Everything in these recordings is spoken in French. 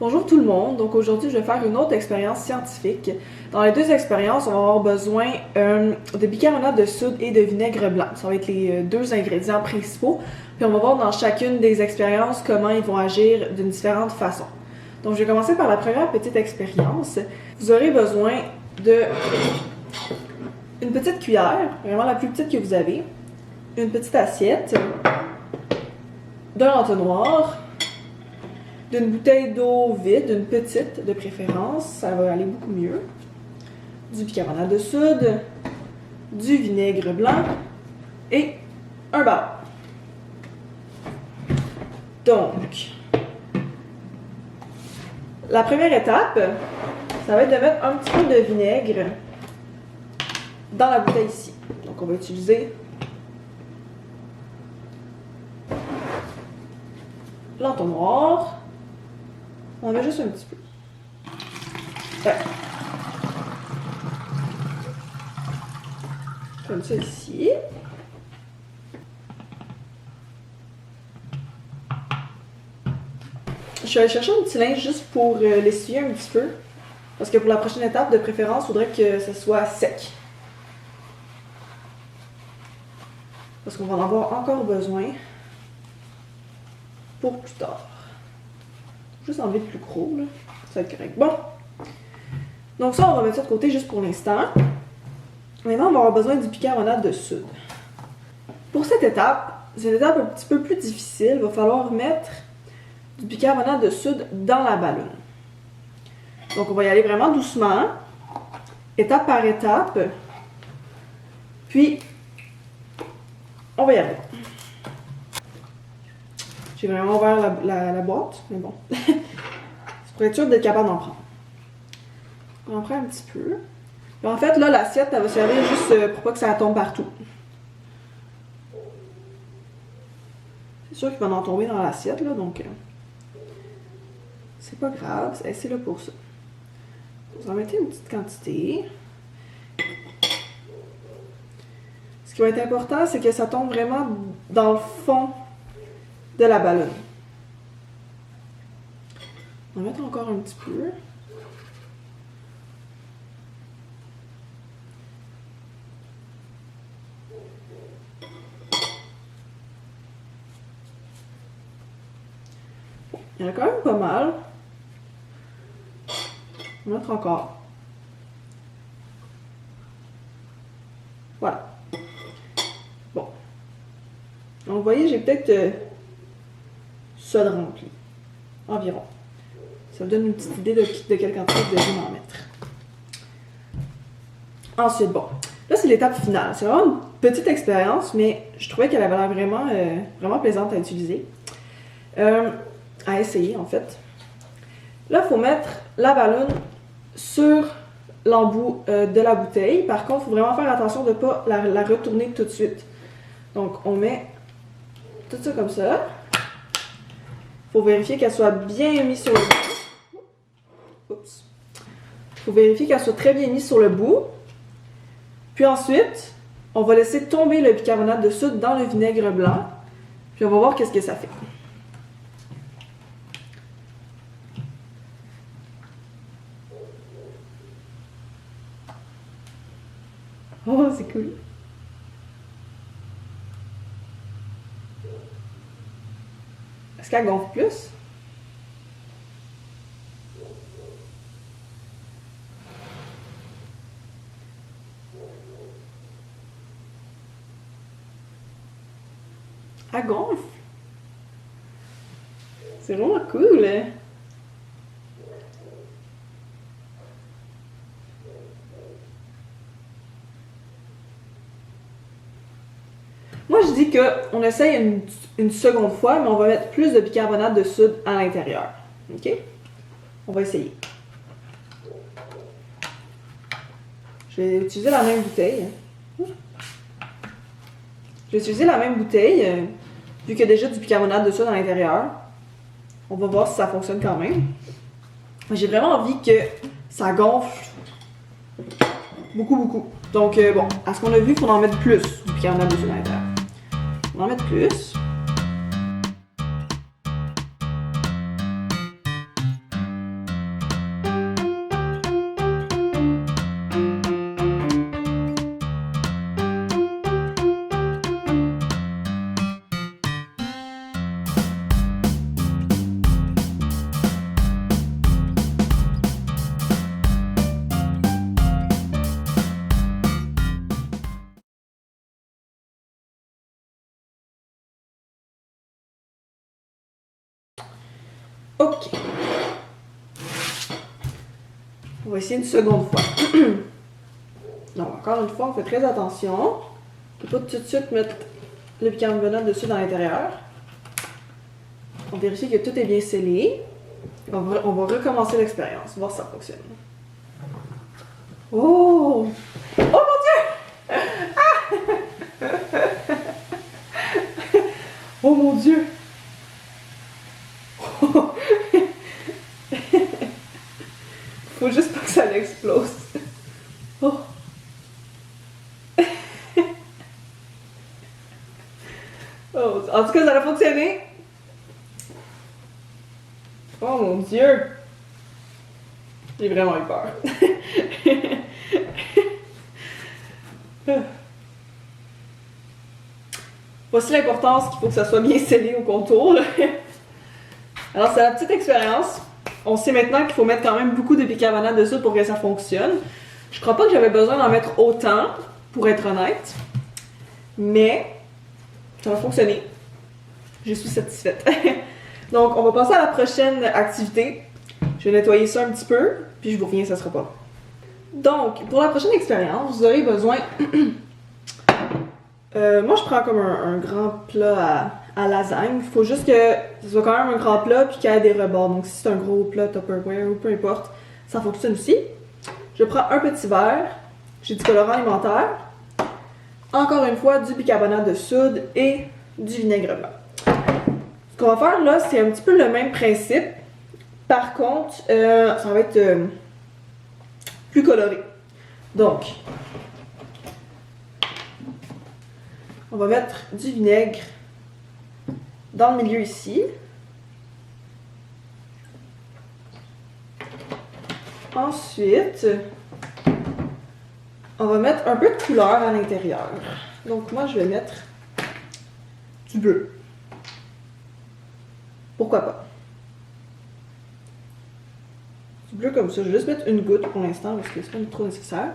Bonjour tout le monde, donc aujourd'hui je vais faire une autre expérience scientifique. Dans les deux expériences, on va avoir besoin de bicarbonate de soude et de vinaigre blanc. Ça va être les deux ingrédients principaux. Puis on va voir dans chacune des expériences comment ils vont agir d'une différente façon. Donc je vais commencer par la première petite expérience. Vous aurez besoin de une petite cuillère, vraiment la plus petite que vous avez, une petite assiette, d'un entonnoir, d'une bouteille d'eau vide, une petite de préférence, ça va aller beaucoup mieux, du bicarbonate de soude, du vinaigre blanc et un ballon. Donc, la première étape, ça va être de mettre un petit peu de vinaigre dans la bouteille ici. Donc, on va utiliser l'entonnoir. On en met juste un petit peu. Ouais. Comme ça ici. Je suis allée chercher un petit linge juste pour l'essuyer un petit peu. Parce que pour la prochaine étape, de préférence, il faudrait que ce soit sec. Parce qu'on va en avoir encore besoin pour plus tard. Juste enlever le plus gros, là. Ça va être correct. Bon. Donc ça, on va mettre ça de côté juste pour l'instant. Maintenant, on va avoir besoin du bicarbonate de soude. Pour cette étape, c'est une étape un petit peu plus difficile. Il va falloir mettre du bicarbonate de soude dans la ballonne. Donc on va y aller vraiment doucement, étape par étape. Puis, on va y aller. J'ai vraiment ouvert la boîte, mais bon. C'est pour être sûr d'être capable d'en prendre. On en prend un petit peu. Puis en fait, là, l'assiette, elle va servir juste pour pas que ça tombe partout. C'est sûr qu'il va en tomber dans l'assiette, là, donc c'est pas grave, c'est là pour ça. Vous en mettez une petite quantité. Ce qui va être important, c'est que ça tombe vraiment dans le fond de la ballonne. On va mettre encore un petit peu. Il y en a quand même pas mal. On va mettre encore. Voilà. Bon. Donc, vous voyez, j'ai peut-être ça de rempli. Environ. Ça vous donne une petite idée de quelle quantité vous devez en mettre. Ensuite, bon. Là, c'est l'étape finale. C'est vraiment une petite expérience, mais je trouvais qu'elle avait l'air vraiment plaisante à utiliser. À essayer, en fait. Là, il faut mettre la ballonne sur l'embout de la bouteille. Par contre, il faut vraiment faire attention de ne pas la retourner tout de suite. Donc, on met tout ça comme ça. Il faut vérifier qu'elle soit bien mise sur le bout. Oups. Il faut vérifier qu'elle soit très bien mise sur le bout. Puis ensuite, on va laisser tomber le bicarbonate de soude dans le vinaigre blanc. Puis on va voir qu'est-ce que ça fait. Oh, c'est cool. Est-ce qu'elle gonfle plus? Elle gonfle. C'est vraiment cool, hein? Moi, je dis qu'on essaye une seconde fois, mais on va mettre plus de bicarbonate de soude à l'intérieur. OK? On va essayer. Je vais utiliser la même bouteille. Je vais utiliser la même bouteille, vu qu'il y a déjà du bicarbonate de soude à l'intérieur. On va voir si ça fonctionne quand même. J'ai vraiment envie que ça gonfle beaucoup. Donc, bon, à ce qu'on a vu, il faut en mettre plus du bicarbonate de soude à l'intérieur. On va en mettre plus. Ok. On va essayer une seconde fois. Donc, encore une fois, on fait très attention. On ne peut pas tout de suite mettre le bicarbonate dessus dans l'intérieur. On vérifie que tout est bien scellé. On va recommencer l'expérience, voir si ça fonctionne. Oh! Oh mon Dieu! Ah! Oh mon Dieu! Faut juste pas que ça l'explose. Oh! Oh, en tout cas, ça a fonctionné. Oh mon Dieu! J'ai vraiment eu peur. Voici l'importance qu'il faut que ça soit bien scellé au contour. Alors, c'est la petite expérience. On sait maintenant qu'il faut mettre quand même beaucoup de bicarbonate de soude pour que ça fonctionne. Je crois pas que j'avais besoin d'en mettre autant, pour être honnête. Mais, ça va fonctionner. Je suis satisfaite. Donc, on va passer à la prochaine activité. Je vais nettoyer ça un petit peu, puis je vous reviens, ça sera pas. Donc, pour la prochaine expérience, vous aurez besoin... moi, je prends comme un grand plat à lasagne. Il faut juste que ce soit quand même un grand plat puis qu'il y ait des rebords. Donc, si c'est un gros plat Tupperware ou peu importe, ça fonctionne aussi. Je prends un petit verre. J'ai du colorant alimentaire. Encore une fois, du bicarbonate de soude et du vinaigre blanc. Ce qu'on va faire là, c'est un petit peu le même principe. Par contre, ça va être plus coloré. Donc, on va mettre du vinaigre dans le milieu ici. Ensuite, on va mettre un peu de couleur à l'intérieur. Donc moi, je vais mettre du bleu. Pourquoi pas? Du bleu comme ça. Je vais juste mettre une goutte pour l'instant parce que c'est pas trop nécessaire.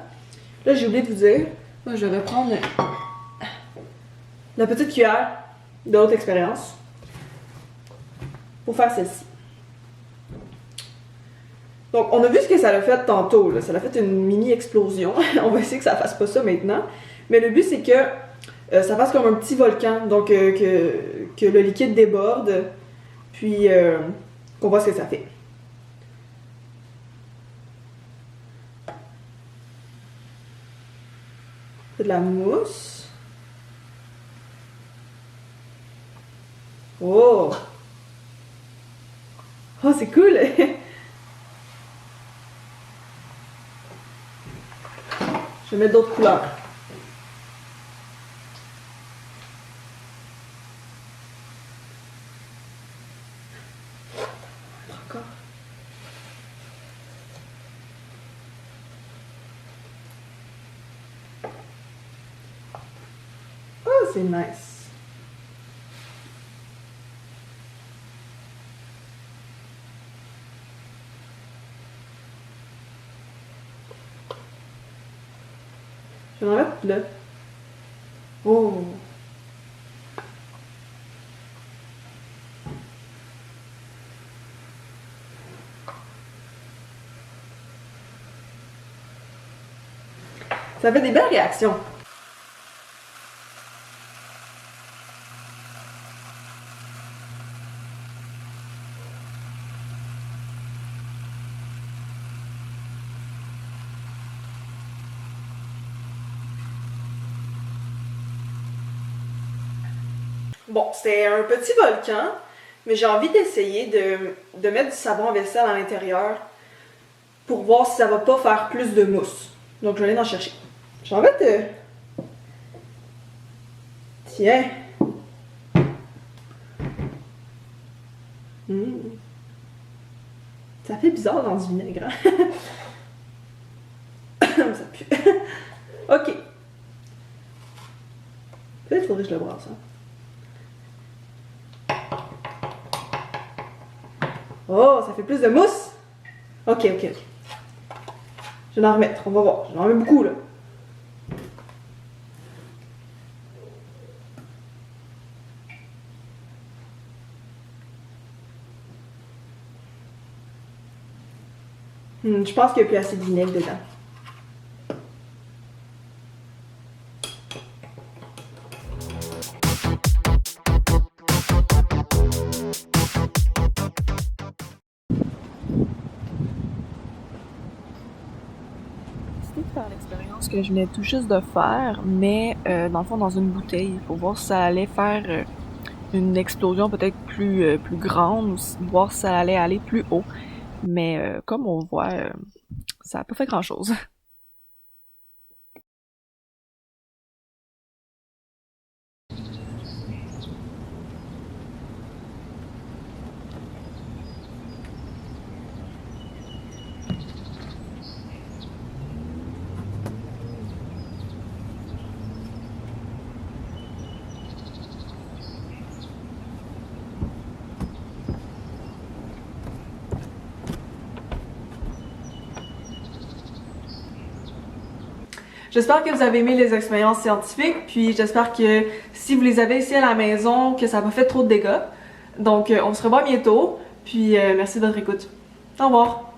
Là, j'ai oublié de vous dire, moi, je vais prendre la petite cuillère de haute expérience pour faire celle-ci. Donc, on a vu ce que ça a fait tantôt. Là. Ça a fait une mini-explosion. On va essayer que ça ne fasse pas ça maintenant. Mais le but, c'est que ça fasse comme un petit volcan. Donc, que le liquide déborde. Puis, qu'on voit ce que ça fait. C'est de la mousse. Oh! Oh, c'est cool! Je vais mettre d'autres couleurs. Encore. Oh, c'est nice. Je vais en mettre là. Oh! Ça fait des belles réactions. Bon, c'est un petit volcan, mais j'ai envie d'essayer de mettre du savon à vaisselle à l'intérieur pour voir si ça va pas faire plus de mousse. Donc, je vais aller en chercher. Je vais en mettre... Tiens! Ça fait bizarre dans du vinaigre, hein? Ça pue. Ok. Peut-être qu'il faudrait que je le brasse, hein? Oh, ça fait plus de mousse! Ok, ok, ok. Je vais en remettre, on va voir. Je vais en remettre beaucoup, là. Je pense qu'il n'y a plus assez de vinaigre dedans. Décidé de faire l'expérience que je venais tout juste de faire, mais dans le fond dans une bouteille. Il faut voir si ça allait faire une explosion peut-être plus grande ou voir si ça allait aller plus haut. Mais comme on voit, ça n'a pas fait grand-chose. J'espère que vous avez aimé les expériences scientifiques, puis j'espère que si vous les avez ici à la maison, que ça n'a pas fait trop de dégâts. Donc on se revoit bientôt, puis merci de votre écoute. Au revoir!